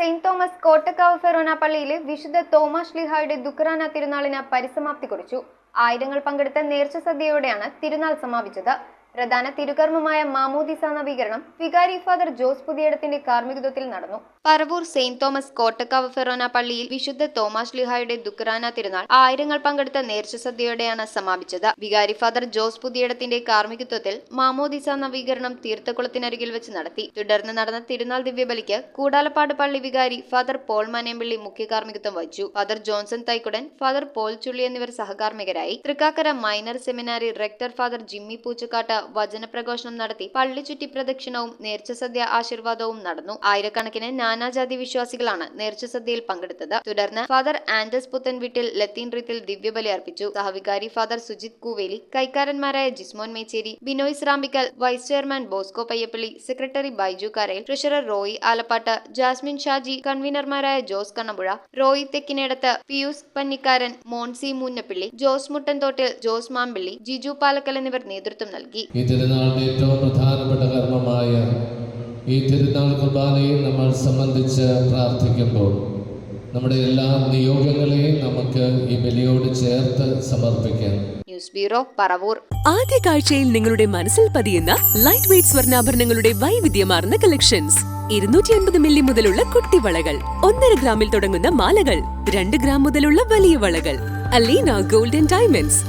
Saint Thomas Kottakkavu Forane പള്ളിയിലെ വിശുദ്ധ തോമാ ശ്ലീഹായുടെ ദുഃഖറാന തിരുനാളിന് പരിസമാപ്തി കുറിച്ചു. ആയിരങ്ങൾ പങ്കെടുത്ത നേർച്ച സദ്യയോടെയാണ് തിരുനാൾ സമാപിച്ചത്. പ്രധാന തിരുകർമ്മമായ മാമോദിസ നവീകരണം വികാരി ഫാദർ ജോസ് പുതിയടത്തിന്റെ കാർമ്മികത്വത്തിൽ നടന്നു. പറവൂർ സെയിന്റ് തോമസ് കോട്ടക്കാവ് ഫെറോന പള്ളിയിൽ വിശുദ്ധ തോമാ ശ്ലീഹായുടെ ദുഃഖറാന തിരുനാൾ ആയിരങ്ങൾ പങ്കെടുത്ത നേർച്ച സദ്യയോടെയാണ് സമാപിച്ചത്. വികാരി ഫാദർ ജോസ് പുതിയടത്തിന്റെ കാർമ്മികത്വത്തിൽ മാമോദിസ നവീകരണം തീർത്ഥക്കുളത്തിനരികിൽ വെച്ച് നടത്തി. തുടർന്ന് നടന്ന തിരുനാൾ ദിവ്യബലിക്ക് കൂടാലപ്പാട് പള്ളി വികാരി ഫാദർ പോൾ മനേമ്പിള്ളി മുഖ്യ കാർമ്മികത്വം വഹിച്ചു. Father Johnson Thaikudan, father Paul Chully എന്നിവർ സഹകാർമ്മികരായി. തൃക്കാക്കര മൈനർ സെമിനാരി റെക്ടർ ഫാദർ ജിമ്മി പൂച്ചക്കാട്ട് വചനപ്രഘോഷണം നടത്തി. പള്ളി ചുറ്റി പ്രദക്ഷിണവും നേർച്ചസദ്യ ആശീർവാദവും നടന്നു. ആയിരക്കണക്കിന് നാനാജാതി വിശ്വാസികളാണ് നേർച്ചസദ്യയിൽ പങ്കെടുത്തത്. തുടർന്ന് ഫാദർ ആൻഡസ് പുത്തൻവീട്ടിൽ ലത്തീൻ റീത്തിൽ ദിവ്യബലി അർപ്പിച്ചു. സഹവികാരി ഫാദർ സുജിത് കൂവേലി, കൈക്കാരന്മാരായ Jismon Mechery, Binoy Rampickal, vice chairman Bosco Payyappilly, secretary Baiju Karayil, treasurer Roy Alappatt, Jasmine Shaji, കൺവീനർമാരായ Jose Kannampuzha, Roy Thekkinedath, Pius Pannikkaran, Monsy Moonnappilly, Jose Muttanthottil, Jose Mampilly, Jiju Palackal എന്നിവർ നേതൃത്വം നൽകി. ഈ തിരുനാളിന്റെ ഏറ്റവും പ്രധാനപ്പെട്ട കർമ്മമായ ഈ തിരുനാൾ കുർബാനയിൽ നമ്മൾ സംബന്ധിച്ച് പ്രാർത്ഥിക്കുമ്പോൾ നമ്മുടെ എല്ലാ നിയോഗങ്ങളെയും നമുക്ക് ഈ ബലിയോട് ചേർത്ത് സമർപ്പിക്കാം. News bureau, Paravur. ആദ്യ കാഴ്ചയിൽ നിങ്ങളുടെ മനസ്സിൽ പതിയുന്ന ലൈറ്റ് വെയ്റ്റ് സ്വർണ്ണാഭരണങ്ങളുടെ വൈവിധ്യമാർന്ന കളക്ഷൻസ്. 250 മില്ലി മുതലുള്ള കുട്ടിവളകൾ, 1.5 ഗ്രാമിൽ തുടങ്ങുന്ന മാലകൾ, 2 ഗ്രാം മുതലുള്ള വലിയ വളകൾ. Aleena golden diamonds.